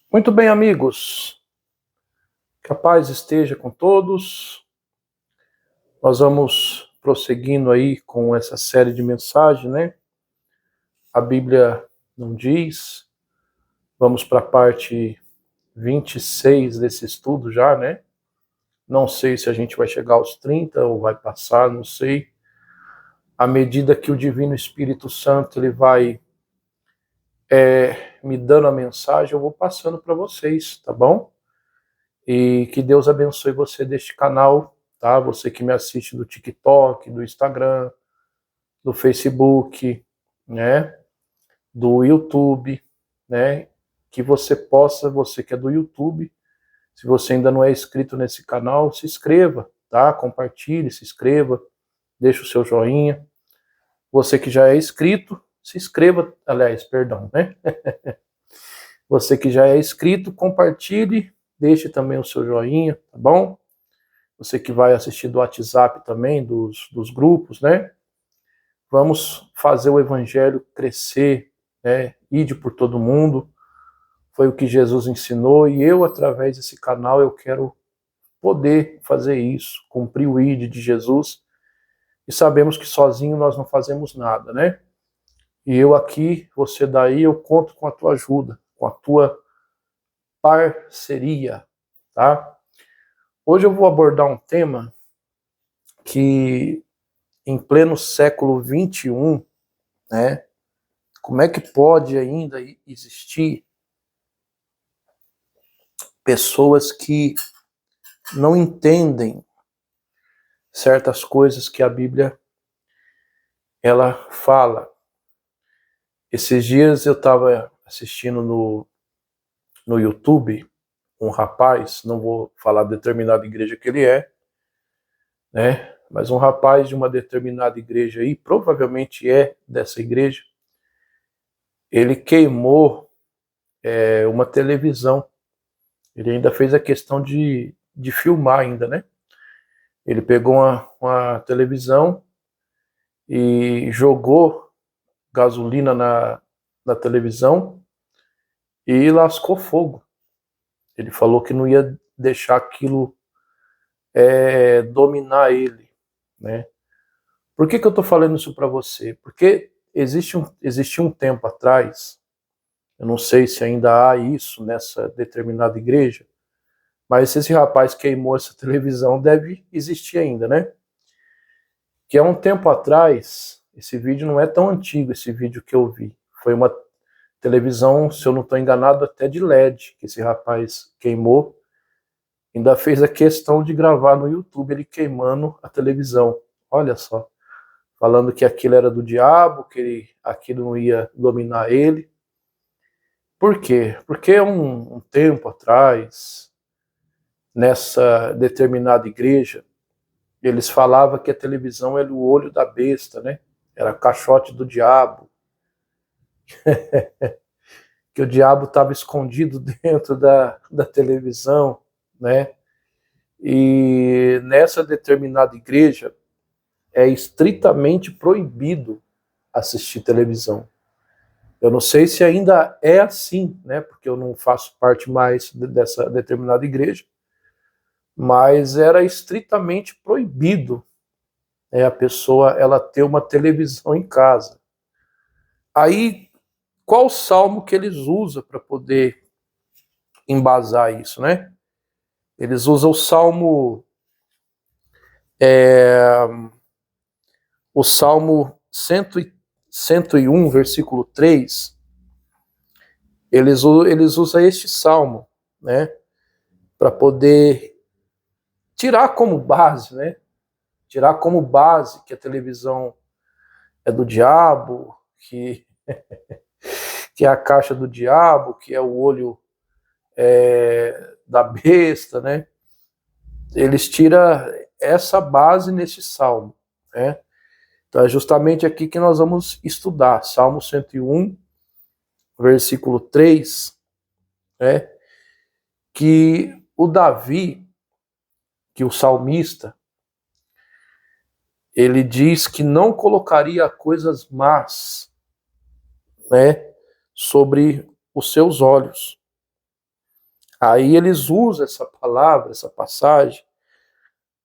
Muito bem, amigos. Que a paz esteja com todos. Nós vamos prosseguindo aí com essa série de mensagens, né? A Bíblia não diz. Vamos para a parte 26 desse estudo já, né? Não sei se a gente vai chegar aos 30 ou vai passar, não sei. À medida que o Divino Espírito Santo ele vai me dando a mensagem, eu vou passando para vocês, tá bom? E que Deus abençoe você deste canal, tá? Você que me assiste do TikTok, do Instagram, do Facebook, né? Do YouTube, né? Que você possa, você que é do YouTube, se você ainda não é inscrito nesse canal, se inscreva, tá? Compartilhe, se inscreva, deixa o seu joinha. Você que já é inscrito, se inscreva, aliás, perdão, né? Você que já é inscrito, compartilhe, deixe também o seu joinha, tá bom? Você que vai assistir do WhatsApp também, dos grupos, né? Vamos fazer o evangelho crescer, né? Ide por todo mundo. Foi o que Jesus ensinou e eu, através desse canal, eu quero poder fazer isso, cumprir o ide de Jesus. E sabemos que sozinho nós não fazemos nada, né? E eu aqui, você daí, eu conto com a tua ajuda, com a tua parceria, tá? Hoje eu vou abordar um tema que em pleno século XXI, né? Como é que pode ainda existir pessoas que não entendem certas coisas que a Bíblia ela fala? Esses dias eu estava assistindo no YouTube um rapaz, não vou falar determinada igreja que ele é, né? Mas um rapaz de uma determinada igreja aí, provavelmente é dessa igreja, ele queimou uma televisão. Ele ainda fez a questão de filmar ainda, né? Ele pegou uma televisão e jogou gasolina na televisão e lascou fogo. Ele falou que não ia deixar aquilo dominar ele, né? Por que eu estou falando isso para você? Porque existia um tempo atrás, eu não sei se ainda há isso nessa determinada igreja, mas se esse rapaz queimou essa televisão, deve existir ainda, né? Que há um tempo atrás, esse vídeo não é tão antigo, esse vídeo que eu vi. Foi uma televisão, se eu não estou enganado, até de LED, que esse rapaz queimou. Ainda fez a questão de gravar no YouTube ele queimando a televisão. Olha só. Falando que aquilo era do diabo, que aquilo não ia dominar ele. Por quê? Porque um tempo atrás, nessa determinada igreja, eles falavam que a televisão era o olho da besta, né? Era caixote do diabo. Que o diabo estava escondido dentro da televisão, né? E nessa determinada igreja é estritamente proibido assistir televisão. Eu não sei se ainda é assim, né? Porque eu não faço parte mais dessa determinada igreja, mas era estritamente proibido, né, a pessoa ela ter uma televisão em casa. Aí, qual salmo que eles usam para poder embasar isso, né? Eles usam o Salmo 101, versículo 3. Eles usam este salmo, né? Para poder tirar como base, né? Tirar como base que a televisão é do diabo, que é a caixa do diabo, que é o olho da besta, né? Eles tiram essa base nesse salmo, né? Então é justamente aqui que nós vamos estudar, Salmo 101, versículo 3, né? Que o Davi, que o salmista, ele diz que não colocaria coisas más, né, sobre os seus olhos. Aí eles usam essa palavra, essa passagem,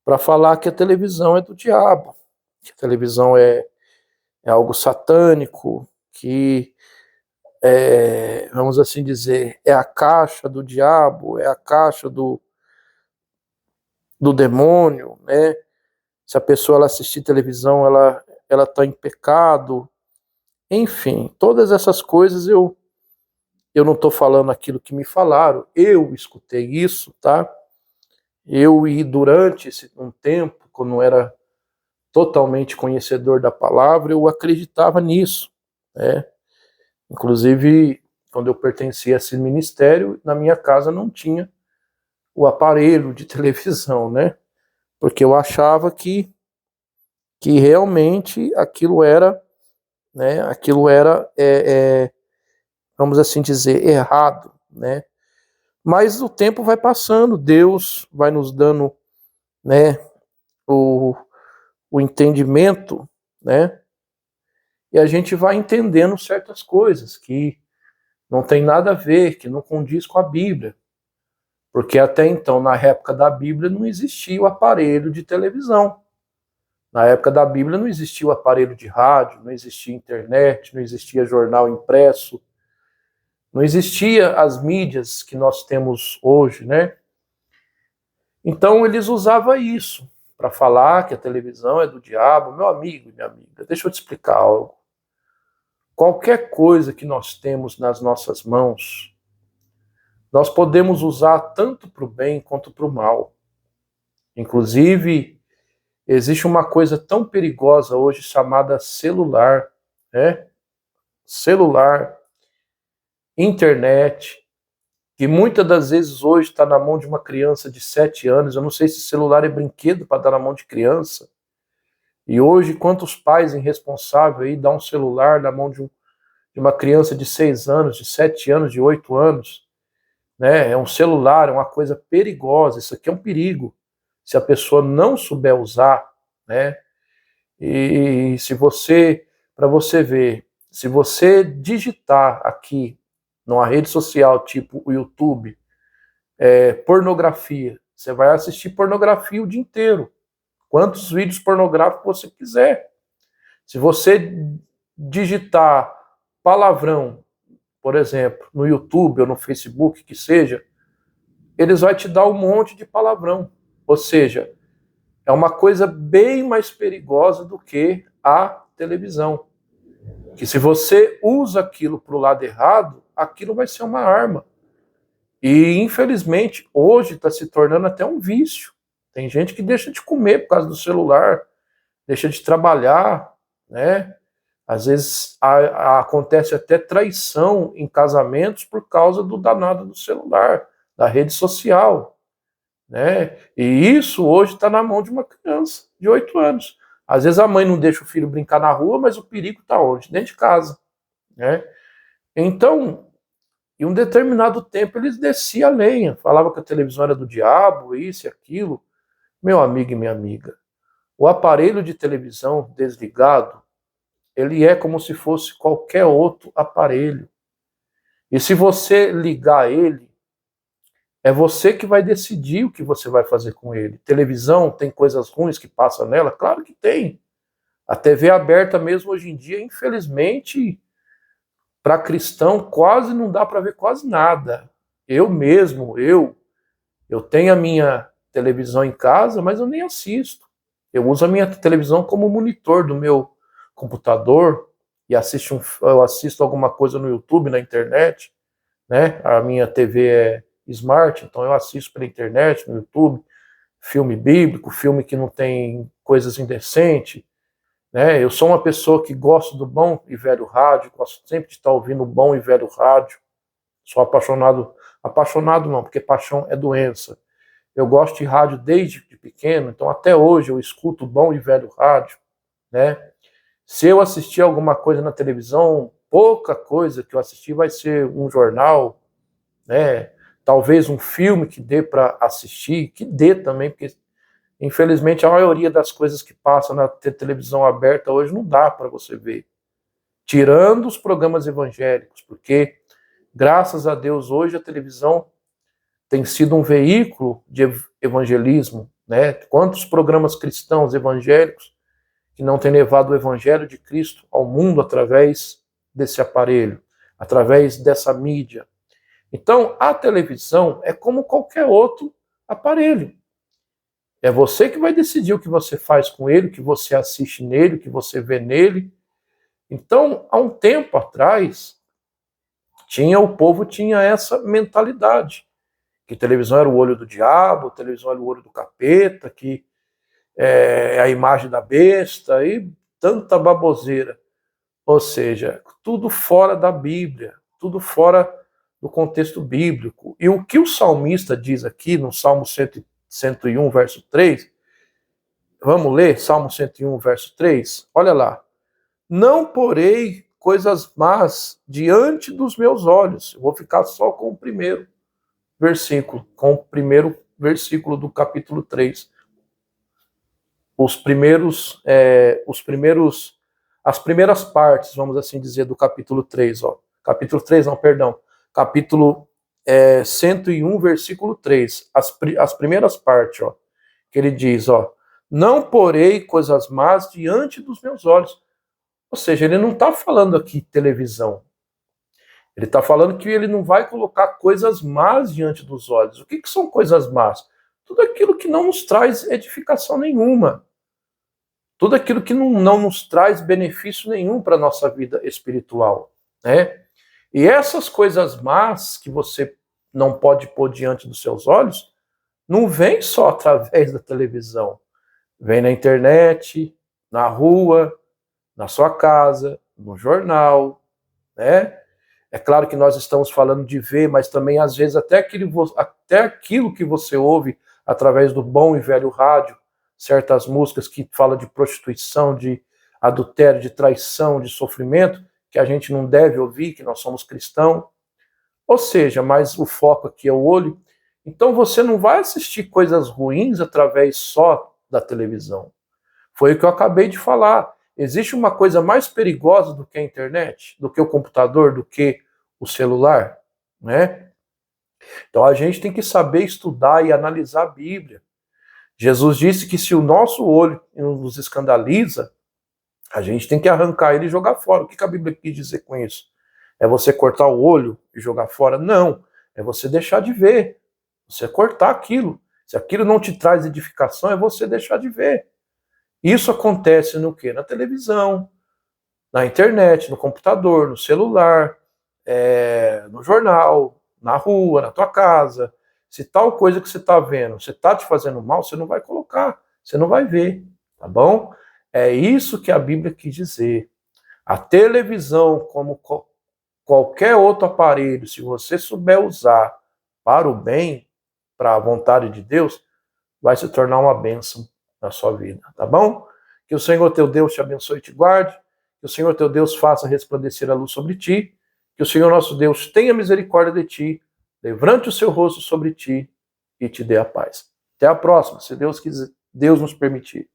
para falar que a televisão é do diabo, que a televisão é algo satânico, que vamos assim dizer, é a caixa do diabo, é a caixa do demônio, né? Se a pessoa ela assistir televisão, ela está em pecado. Enfim, todas essas coisas eu não estou falando aquilo que me falaram, eu escutei isso, tá? Eu e durante um tempo, quando eu era totalmente conhecedor da palavra, eu acreditava nisso, né? Inclusive, quando eu pertencia a esse ministério, na minha casa não tinha o aparelho de televisão, né? Porque eu achava que realmente aquilo era, né? Aquilo era, vamos assim dizer, errado, né? Mas o tempo vai passando, Deus vai nos dando, né? O, o entendimento, né? E a gente vai entendendo certas coisas que não tem nada a ver, que não condiz com a Bíblia. Porque até então, na época da Bíblia, não existia o aparelho de televisão. Na época da Bíblia não existia o aparelho de rádio, não existia internet, não existia jornal impresso, não existia as mídias que nós temos hoje, né? Então eles usavam isso para falar que a televisão é do diabo. Meu amigo e minha amiga, deixa eu te explicar algo. Qualquer coisa que nós temos nas nossas mãos, nós podemos usar tanto para o bem quanto para o mal. Inclusive, existe uma coisa tão perigosa hoje chamada celular, né? Celular, internet, que muitas das vezes hoje está na mão de uma criança de 7 anos. Eu não sei se celular é brinquedo para dar na mão de criança. E hoje, quantos pais irresponsáveis aí dão um celular na mão de uma criança de 6 anos, de 7 anos, de 8 anos, né? É um celular, é uma coisa perigosa, isso aqui é um perigo, se a pessoa não souber usar, né? E se você, para você ver, se você digitar aqui numa rede social, tipo o YouTube, pornografia, você vai assistir pornografia o dia inteiro, quantos vídeos pornográficos você quiser. Se você digitar palavrão, por exemplo, no YouTube ou no Facebook, que seja, eles vão te dar um monte de palavrão. Ou seja, é uma coisa bem mais perigosa do que a televisão. Que se você usa aquilo para o lado errado, aquilo vai ser uma arma. E, infelizmente, hoje está se tornando até um vício. Tem gente que deixa de comer por causa do celular, deixa de trabalhar, né? Às vezes acontece até traição em casamentos por causa do danado do celular, da rede social, né? E isso hoje está na mão de uma criança de 8 anos. Às vezes a mãe não deixa o filho brincar na rua, mas o perigo está onde? Dentro de casa, né? Então, em um determinado tempo eles desciam a lenha, falavam que a televisão era do diabo, isso e aquilo. Meu amigo e minha amiga, o aparelho de televisão desligado, ele é como se fosse qualquer outro aparelho. E se você ligar ele, é você que vai decidir o que você vai fazer com ele. Televisão, tem coisas ruins que passam nela? Claro que tem. A TV aberta mesmo hoje em dia, infelizmente, para cristão quase não dá para ver quase nada. Eu mesmo, eu tenho a minha televisão em casa, mas eu nem assisto. Eu uso a minha televisão como monitor do meu computador e eu assisto alguma coisa no YouTube, na internet, né? A minha TV é smart, então eu assisto pela internet, no YouTube, filme bíblico, filme que não tem coisas indecentes, né? Eu sou uma pessoa que gosto do bom e velho rádio, gosto sempre de estar ouvindo o bom e velho rádio. Sou apaixonado não, porque paixão é doença. Eu gosto de rádio desde pequeno, então até hoje eu escuto o bom e velho rádio, né? Se eu assistir alguma coisa na televisão, pouca coisa que eu assisti vai ser um jornal, né? Talvez um filme que dê para assistir, que dê também, porque infelizmente a maioria das coisas que passam na televisão aberta hoje não dá para você ver. Tirando os programas evangélicos, porque graças a Deus hoje a televisão tem sido um veículo de evangelismo, né? Quantos programas cristãos evangélicos que não têm levado o evangelho de Cristo ao mundo através desse aparelho, através dessa mídia. Então, a televisão é como qualquer outro aparelho. É você que vai decidir o que você faz com ele, o que você assiste nele, o que você vê nele. Então, há um tempo atrás, o povo tinha essa mentalidade, que televisão era o olho do diabo, televisão era o olho do capeta, que é a imagem da besta e tanta baboseira. Ou seja, tudo fora da Bíblia, tudo fora do contexto bíblico. E o que o salmista diz aqui no Salmo 101, verso 3, vamos ler Salmo 101, verso 3? Olha lá. Não porei coisas más diante dos meus olhos. Eu vou ficar só com o primeiro versículo, do capítulo 3. As primeiras partes, vamos assim dizer, do capítulo 3. Ó. Capítulo 3, não, perdão. Capítulo 101, versículo 3. As primeiras partes, ó, que ele diz, ó, não porei coisas más diante dos meus olhos. Ou seja, ele não está falando aqui televisão. Ele está falando que ele não vai colocar coisas más diante dos olhos. O que são coisas más? Tudo aquilo que não nos traz edificação nenhuma. Tudo aquilo que não nos traz benefício nenhum para a nossa vida espiritual. Né? E essas coisas más que você não pode pôr diante dos seus olhos, não vem só através da televisão. Vem na internet, na rua, na sua casa, no jornal, né? É claro que nós estamos falando de ver, mas também, às vezes, até aquilo que você ouve através do bom e velho rádio, certas músicas que falam de prostituição, de adultério, de traição, de sofrimento, que a gente não deve ouvir, que nós somos cristãos. Ou seja, mas o foco aqui é o olho. Então você não vai assistir coisas ruins através só da televisão. Foi o que eu acabei de falar. Existe uma coisa mais perigosa do que a internet, do que o computador, do que o celular, né? Então a gente tem que saber estudar e analisar a Bíblia. Jesus disse que se o nosso olho nos escandaliza, a gente tem que arrancar ele e jogar fora. O que a Bíblia quis dizer com isso? É você cortar o olho e jogar fora? Não. É você deixar de ver. Você cortar aquilo. Se aquilo não te traz edificação, é você deixar de ver. Isso acontece no quê? Na televisão, na internet, no computador, no celular, no jornal, na rua, na tua casa. Se tal coisa que você está vendo, você está te fazendo mal, você não vai colocar, você não vai ver, tá bom? É isso que a Bíblia quis dizer. A televisão, como qualquer outro aparelho, se você souber usar para o bem, para a vontade de Deus, vai se tornar uma bênção na sua vida, tá bom? Que o Senhor teu Deus te abençoe e te guarde, que o Senhor teu Deus faça resplandecer a luz sobre ti, que o Senhor nosso Deus tenha misericórdia de ti, levante o seu rosto sobre ti e te dê a paz. Até a próxima, se Deus quiser, Deus nos permitir.